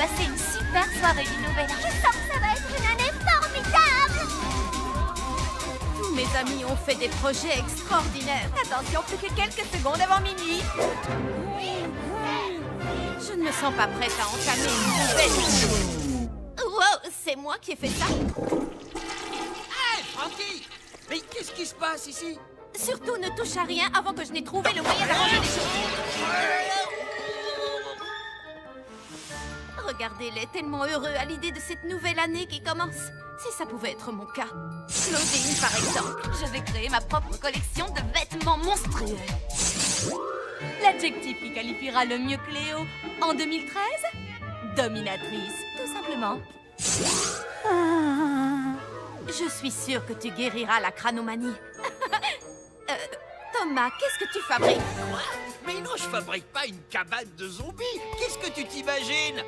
passer une super soirée du Nouvel An. Je sens que ça va être une année formidable. Tous mes amis ont fait des projets extraordinaires. Attention, plus que quelques secondes avant minuit. Je ne me sens pas prête à entamer une nouvelle vie. Wow, c'est moi qui ai fait ça. Hey, Frankie! Mais qu'est-ce qui se passe ici? Surtout ne touche à rien avant que je n'ai trouvé le moyen d'arranger les choses. Regardez-les, tellement heureux à l'idée de cette nouvelle année qui commence. Si ça pouvait être mon cas. Claudine, par exemple. Je vais créer ma propre collection de vêtements monstrueux. L'adjectif qui qualifiera le mieux Cléo en 2013? Dominatrice, tout simplement. Je suis sûre que tu guériras la crânomanie. Thomas, qu'est-ce que tu fabriques? Quoi? Mais non, je fabrique pas une cabane de zombies. Qu'est-ce que tu t'imagines?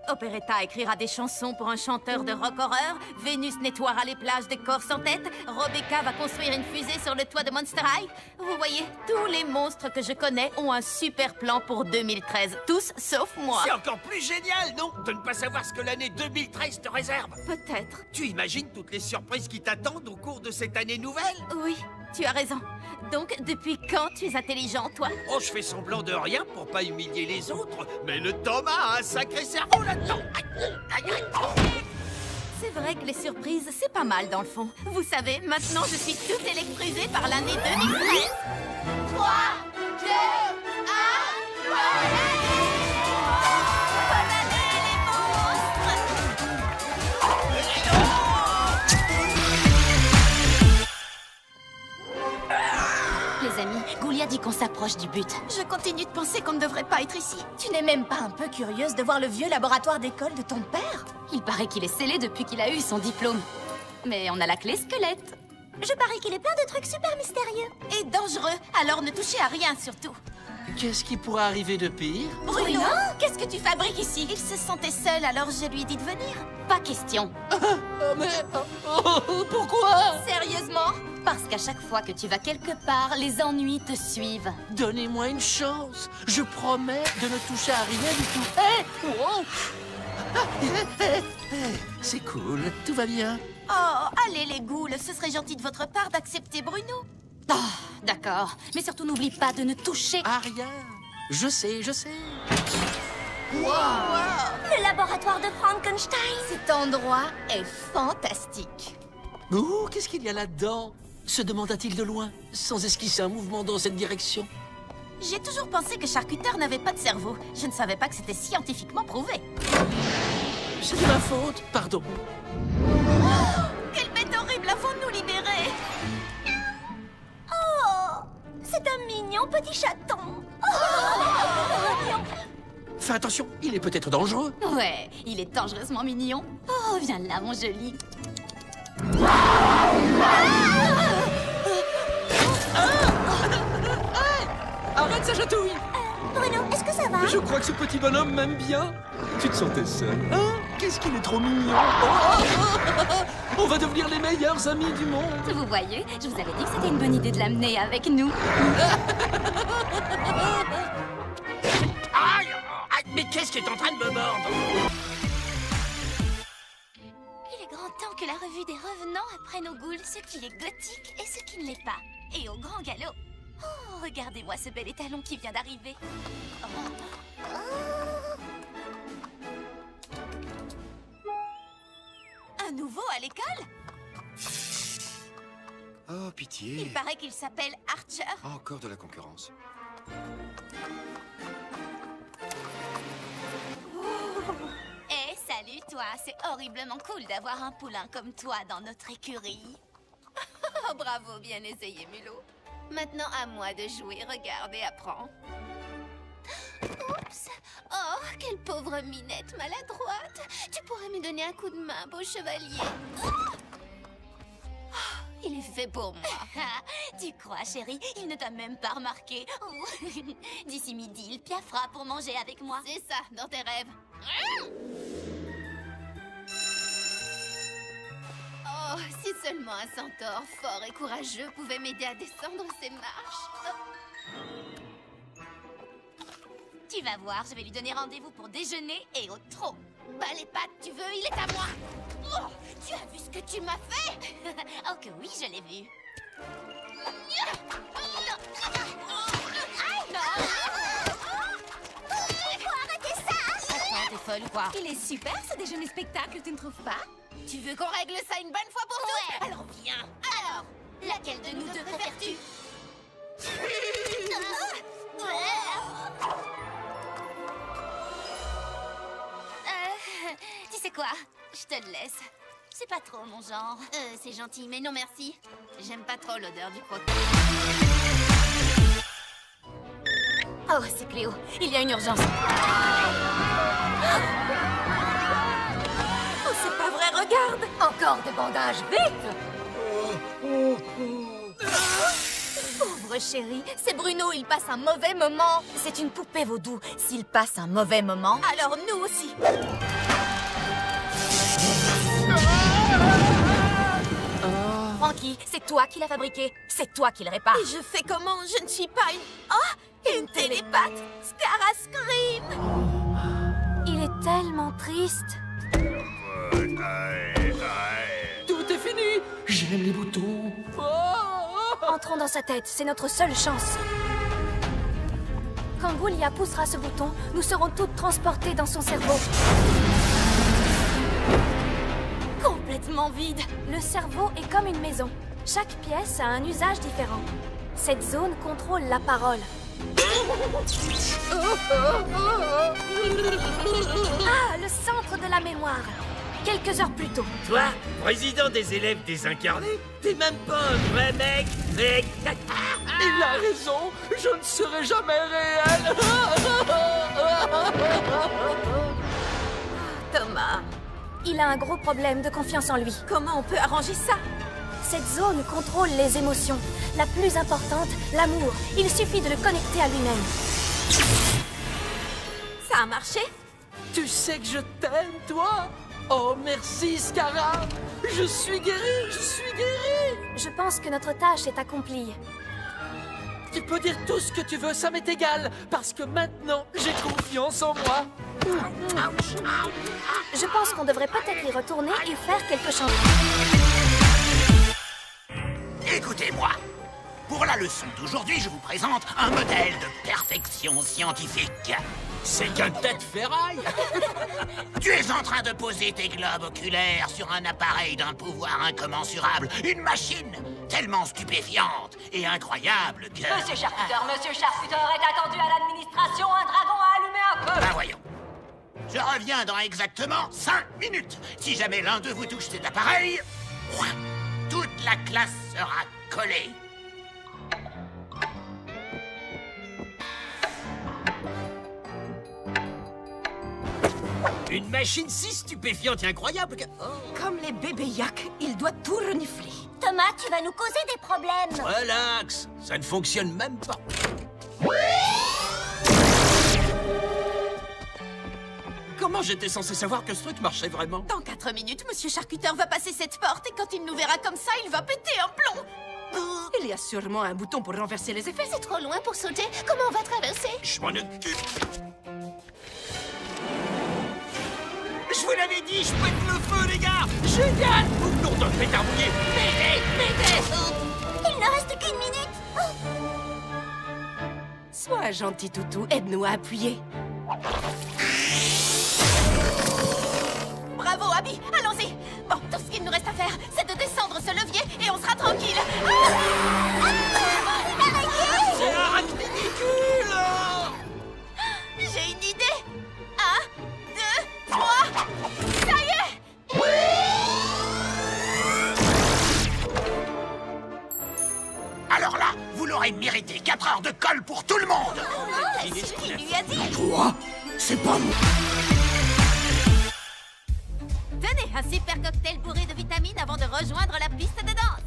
Operetta écrira des chansons pour un chanteur de rock horreur. Vénus nettoiera les plages des corps sans tête. Rebecca va construire une fusée sur le toit de Monster High. Vous voyez, tous les monstres que je connais ont un super plan pour 2013. Tous sauf moi. C'est encore plus génial, non? De ne pas savoir ce que l'année 2013 te réserve. Peut-être. Tu imagines toutes les surprises qui t'attendent au cours de cette année nouvelle? Oui, tu as raison. Donc, depuis quand tu es intelligent, toi? Oh, je fais semblant de rien pour pas humilier les autres, mais le Thomas a un sacré cerveau là-dedans. C'est vrai que les surprises, c'est pas mal dans le fond. Vous savez, maintenant je suis toute électrisée par l'année 2013. 3, 2, 1, bonne année les monstres! Les amis, Goulia dit qu'on s'approche du but. Je continue de penser qu'on ne devrait pas être ici. Tu n'es même pas un peu curieuse de voir le vieux laboratoire d'école de ton père? Il paraît qu'il est scellé depuis qu'il a eu son diplôme. Mais on a la clé squelette. Je parie qu'il est plein de trucs super mystérieux. Et dangereux, alors ne touchez à rien surtout. Qu'est-ce qui pourrait arriver de pire? Bruno, qu'est-ce que tu fabriques ici? Il se sentait seul, alors je lui ai dit de venir. Pas question. Pourquoi? Sérieusement? Parce qu'à chaque fois que tu vas quelque part, les ennuis te suivent. Donnez-moi une chance. Je promets de ne toucher à rien du tout. Hey! Wow! C'est cool, tout va bien. Oh, allez les ghouls, ce serait gentil de votre part d'accepter Bruno. Ah, d'accord. Mais surtout, n'oublie pas de ne toucher. À rien. Je sais, je sais. Le laboratoire de Frankenstein. Cet endroit est fantastique. Oh, qu'est-ce qu'il y a là-dedans? Se demanda-t-il de loin, sans esquisser un mouvement dans cette direction. J'ai toujours pensé que Charcuteur n'avait pas de cerveau. Je ne savais pas que c'était scientifiquement prouvé. C'est de ma faute, pardon. Quelle bête horrible avons-nous libérée? Oh, c'est un mignon petit chaton. Oh, Fais attention, il est peut-être dangereux. Ouais, il est dangereusement mignon. Oh, viens là, mon joli. Arrête sa chatouille! Bruno, est-ce que ça va? Je crois que ce petit bonhomme m'aime bien. Tu te sentais seul, hein? Qu'est-ce qu'il est trop mignon. On va devenir les meilleurs amis du monde. Vous voyez, je vous avais dit que c'était une bonne idée de l'amener avec nous. Aïe! Mais qu'est-ce qui est en train de me mordre? Il est grand temps que la revue des revenants apprenne aux ghouls ce qui est gothique et ce qui ne l'est pas. Et au grand galop. Oh, regardez-moi ce bel étalon qui vient d'arriver. Un nouveau à l'école? Oh, pitié. Il paraît qu'il s'appelle Archer. Encore de la concurrence. Eh, salut toi, c'est horriblement cool d'avoir un poulain comme toi dans notre écurie. Oh, bravo, bien essayé, Mulot. Maintenant, à moi de jouer. Regarde et apprends. Oups! Oh, quelle pauvre minette maladroite! Tu pourrais me donner un coup de main, beau chevalier. Oh, il est fait pour moi. Tu crois, chérie? Il ne t'a même pas remarqué. Oh. D'ici midi, il piaffera pour manger avec moi. C'est ça, dans tes rêves. Oh, si seulement un centaure fort et courageux pouvait m'aider à descendre ces marches. Oh. Tu Tu vas voir, je vais lui donner rendez-vous pour déjeuner et au trot. Bah les pattes, tu veux, il est à moi. Oh, tu as vu ce que tu m'as fait? Oh que oui, je l'ai vu. Attends, t'es folle ou quoi? Il est super ce déjeuner spectacle, tu ne trouves pas? Tu veux qu'on règle ça une bonne fois pour toutes? Alors viens. Alors, laquelle de nous deux préfères-tu? Tu sais quoi? Je te le laisse. C'est pas trop mon genre. C'est gentil, mais non merci. J'aime pas trop l'odeur du croquis. Oh, c'est Cléo. Il y a une urgence. Oh, c'est pas vrai, regarde. Encore des bandages, vite! Pauvre chérie, c'est Bruno, il passe un mauvais moment. C'est une poupée vaudou. S'il passe un mauvais moment, Alors nous aussi. Frankie, c'est toi qui l'as fabriqué. C'est toi qui le répare. Et je fais comment? Je ne suis pas une... Oh, une télépathe. Scara Scream. Il est tellement triste. Tout est fini. J'aime les boutons. Entrons dans sa tête, c'est notre seule chance. Quand Goulia poussera ce bouton, nous serons toutes transportées dans son cerveau. Complètement vide. Le cerveau est comme une maison. Chaque pièce a un usage différent. Cette zone contrôle la parole. Ah, le centre de la mémoire. Quelques heures plus tôt. Toi, président des élèves désincarnés, t'es même pas un vrai mec, mec. Il a raison. Je ne serai jamais réel. Thomas, Il a un gros problème de confiance en lui. comment on peut arranger ça? Cette zone contrôle les émotions. La plus importante, l'amour. Il suffit de le connecter à lui-même. Ça a marché? Tu sais que je t'aime, toi. Oh, merci, Scara. Je suis guéri, je suis guéri. Je pense que notre tâche est accomplie. Tu peux dire tout ce que tu veux, ça m'est égal. Parce que maintenant, j'ai confiance en moi. Je pense qu'on devrait peut-être y retourner et faire quelque chose. Écoutez-moi. Pour la leçon d'aujourd'hui, je vous présente un modèle de perfection scientifique. C'est qu'un tête ferraille. Tu es en train de poser tes globes oculaires sur un appareil d'un pouvoir incommensurable. Une machine tellement stupéfiante et incroyable que... Monsieur Charcuter est attendu à l'administration. Un dragon a allumé un feu. Ben voyons. Je reviens dans exactement 5 minutes. Si jamais l'un de vous touche cet appareil, toute la classe sera collée. Une machine si stupéfiante et incroyable que... Comme les bébés yaks, il doit tout renifler. Thomas, tu vas nous causer des problèmes. Relax, ça ne fonctionne même pas. Comment j'étais censé savoir que ce truc marchait vraiment? Dans 4 minutes, Monsieur Charcuter va passer cette porte et quand il nous verra comme ça, il va péter un plomb. Il y a sûrement un bouton pour renverser les effets. C'est trop loin pour sauter. Comment on va traverser? Je m'en occupe. Je vous l'avais dit, je pète le feu, les gars. Génial! Nom d'un pétard mouillé. Il ne reste qu'une minute. Sois un gentil toutou, aide-nous à appuyer. Bravo, Abby. Allons-y. Bon, tout ce qu'il nous reste à faire, c'est de descendre ce levier et on sera tranquille. C'est un ridicule! J'ai une idée. 1, 2, 3. Ça y est. Alors là, vous l'aurez mérité. 4 heures de colle pour tout le monde. C'est ce qu'il lui a dit. Quoi? C'est pas moi. Tenez, un super cocktail bourré de vitamines avant de rejoindre la piste de danse.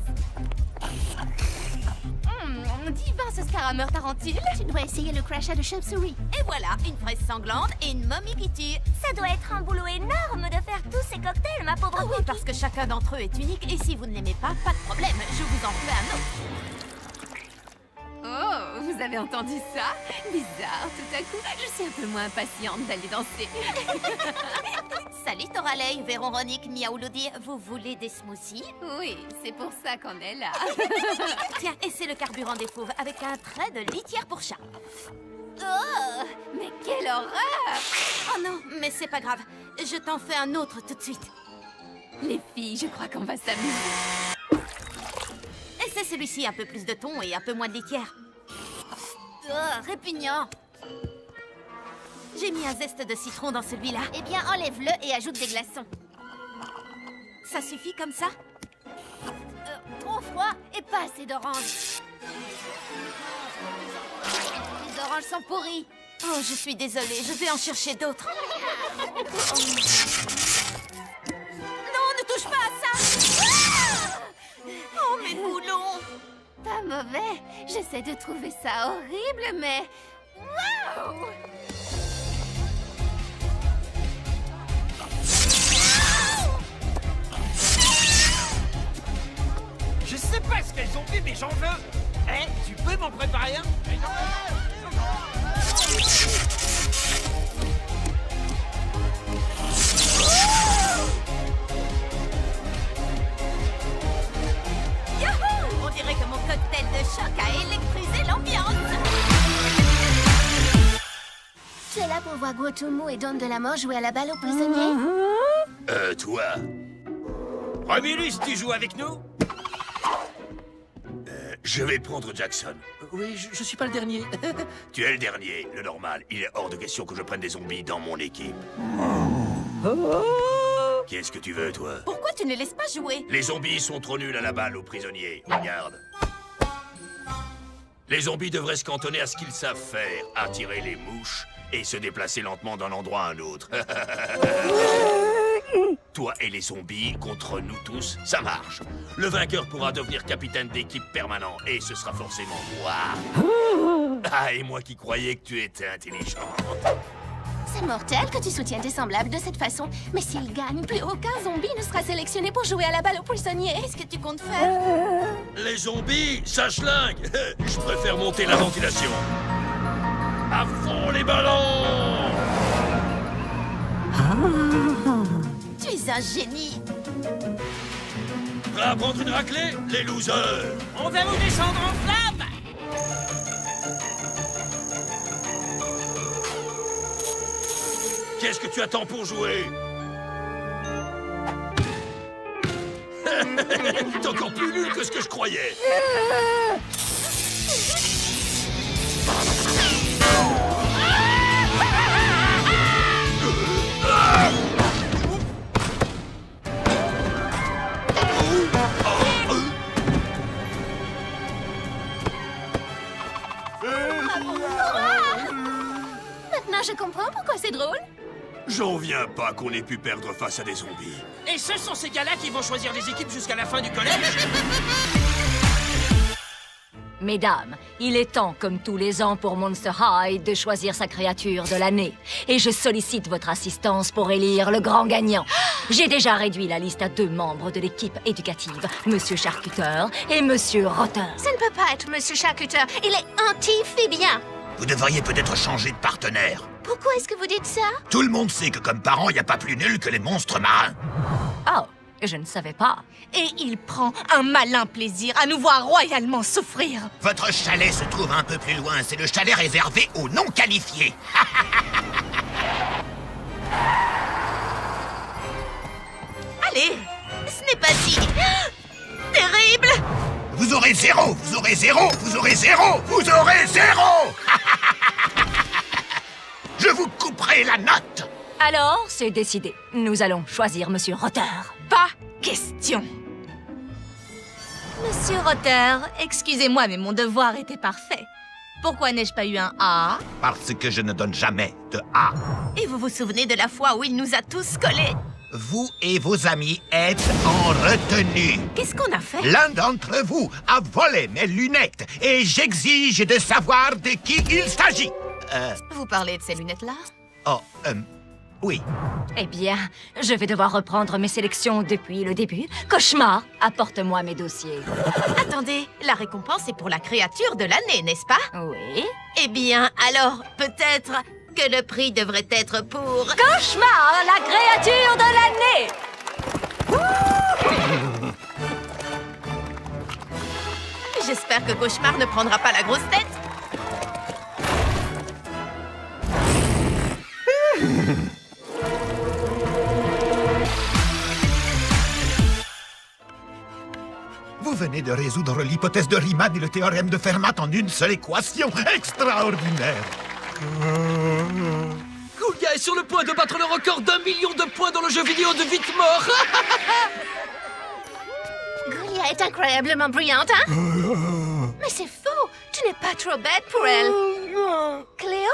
Divin ce scarameur tarentule. Tu dois essayer le crachat de chauve-souris. Et voilà, une fraise sanglante et une momie qui tue. Ça doit être un boulot énorme de faire tous ces cocktails, ma pauvre Ah oui, Cookie. parce que chacun d'entre eux est unique et si vous ne l'aimez pas, pas de problème, je vous en fais un autre. Oh, vous avez entendu ça? Bizarre, tout à coup, je suis un peu moins impatiente d'aller danser. Salut Toralei, Véronique, Miaoulodi, vous voulez des smoothies? Oui, c'est pour ça qu'on est là. Tiens, et c'est le carburant des fauves avec un trait de litière pour chat. Oh, mais quelle horreur! Oh non, mais c'est pas grave. Je t'en fais un autre tout de suite. Les filles, je crois qu'on va s'amuser. Et c'est celui-ci, un peu plus de thon et un peu moins de litière. Oh, répugnant. J'ai mis un zeste de citron dans celui-là. Eh bien, enlève-le et ajoute des glaçons. Ça suffit comme ça? Trop froid et pas assez d'oranges. Les oranges sont pourries. Oh, je suis désolée, je vais en chercher d'autres. Non, ne touche pas à ça! Oh, mes boulons! Pas mauvais. J'essaie de trouver ça horrible, mais... Waouh! Je sais pas ce qu'elles ont fait, mais j'en veux. Eh, tu peux m'en préparer un? Yahoo! On dirait que mon cocktail de choc a électrisé l'ambiance. Tu es là pour voir Guotumu et Don de la Mort jouer à la balle aux prisonniers? Toi. Romulus, tu joues avec nous? Je vais prendre Jackson. Oui, je suis pas le dernier. Tu es le dernier, le normal. Il est hors de question que je prenne des zombies dans mon équipe. Qu'est-ce que tu veux, toi? Pourquoi tu ne laisses pas jouer? Les zombies sont trop nuls à la balle aux prisonniers. Regarde. Les zombies devraient se cantonner à ce qu'ils savent faire, attirer les mouches et se déplacer lentement d'un endroit à un autre. Toi et les zombies contre nous tous, ça marche. Le vainqueur pourra devenir capitaine d'équipe permanent et ce sera forcément moi. Ah, et moi qui croyais que tu étais intelligent. C'est mortel que tu soutiennes tes semblables de cette façon. Mais s'ils gagnent, plus aucun zombie ne sera sélectionné pour jouer à la balle aux prisonniers. Qu'est-ce que tu comptes faire? Les zombies, ça schlingue. Je préfère monter la ventilation. À fond les ballons! Tu es un génie. Prêt à prendre une raclée, les losers? On va vous descendre en flamme! Qu'est-ce que tu attends pour jouer? T'es encore plus nul que ce que je croyais. Maintenant, je comprends pourquoi c'est drôle. J'en viens pas qu'on ait pu perdre face à des zombies. Et ce sont ces gars-là qui vont choisir les équipes jusqu'à la fin du collège? Mesdames, il est temps, comme tous les ans pour Monster High, de choisir sa créature de l'année. Et je sollicite votre assistance pour élire le grand gagnant. J'ai déjà réduit la liste à 2 membres de l'équipe éducative, Monsieur Charcuteur et Monsieur Rotter. Ça ne peut pas être Monsieur Charcuteur. Il est anti-phébien. Vous devriez peut-être changer de partenaire. Pourquoi est-ce que vous dites ça? Tout le monde sait que comme parents, il n'y a pas plus nul que les monstres marins. Oh, je ne savais pas. Et il prend un malin plaisir à nous voir royalement souffrir. Votre chalet se trouve un peu plus loin. C'est le chalet réservé aux non qualifiés. Allez, ce n'est pas si... terrible. Vous aurez 0, vous aurez 0, vous aurez 0, vous aurez 0. Je vous couperai la note. Alors, c'est décidé. Nous allons choisir Monsieur Rotter. Pas question. Monsieur Rotter, excusez-moi, mais mon devoir était parfait. Pourquoi n'ai-je pas eu un A? Parce que je ne donne jamais de A. Et vous vous souvenez de la fois où il nous a tous collés? Vous et vos amis êtes en retenue. Qu'est-ce qu'on a fait? L'un d'entre vous a volé mes lunettes et j'exige de savoir de qui il s'agit. Vous parlez de ces lunettes-là? Oh, Oui. Eh bien, je vais devoir reprendre mes sélections depuis le début. Cauchemar, apporte-moi mes dossiers. Attendez, la récompense est pour la créature de l'année, n'est-ce pas? Oui. Eh bien, alors, peut-être que le prix devrait être pour... Cauchemar, la créature de l'année! J'espère que Cauchemar ne prendra pas la grosse tête. Vous venez de résoudre l'hypothèse de Riemann et le théorème de Fermat en une seule équation. Extraordinaire! Goulia est sur le point de battre le record d'1 million de points dans le jeu vidéo de vite mort. Goulia est incroyablement brillante, hein? Mais c'est faux! Tu n'es pas trop bête pour elle. Cléo?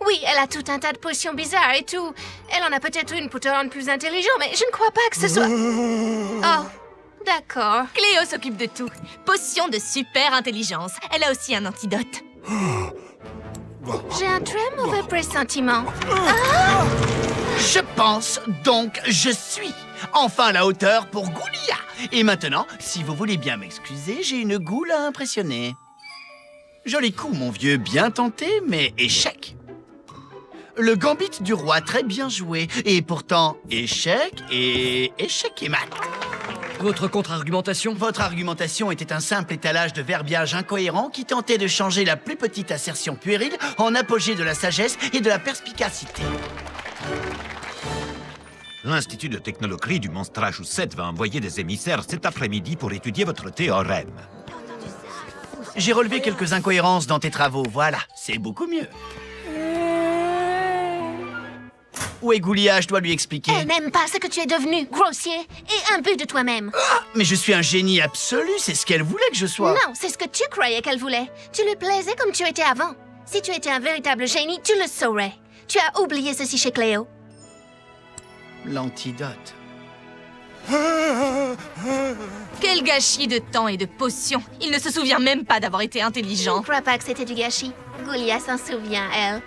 Oui, elle a tout un tas de potions bizarres et tout. Elle en a peut-être une pour te rendre plus intelligent, mais je ne crois pas que ce soit... Oh, d'accord. Cléo s'occupe de tout. Potion de super intelligence. Elle a aussi un antidote. J'ai un très mauvais pressentiment. Je pense, donc je suis enfin à la hauteur pour Goulia. Et maintenant, si vous voulez bien m'excuser, j'ai une goule à impressionner. Joli coup, mon vieux, bien tenté, mais échec. Le gambit du roi, très bien joué. Et pourtant, échec et mat. Votre contre-argumentation? Votre argumentation était un simple étalage de verbiage incohérent qui tentait de changer la plus petite assertion puérile en apogée de la sagesse et de la perspicacité. L'Institut de technologie du Monstrage 7 va envoyer des émissaires cet après-midi pour étudier votre théorème. J'ai relevé quelques incohérences dans tes travaux, voilà, c'est beaucoup mieux. Où est Goulia? Je dois lui expliquer. Elle n'aime pas ce que tu es devenu, grossier et imbu de toi-même. Mais je suis un génie absolu, c'est ce qu'elle voulait que je sois. Non, c'est ce que tu croyais qu'elle voulait. Tu lui plaisais comme tu étais avant. Si tu étais un véritable génie, tu le saurais. Tu as oublié ceci chez Cléo. L'antidote. Quel gâchis de temps et de potions. Il ne se souvient même pas d'avoir été Je intelligent. ne crois pas que c'était du gâchis. Goulia s'en souvient, elle.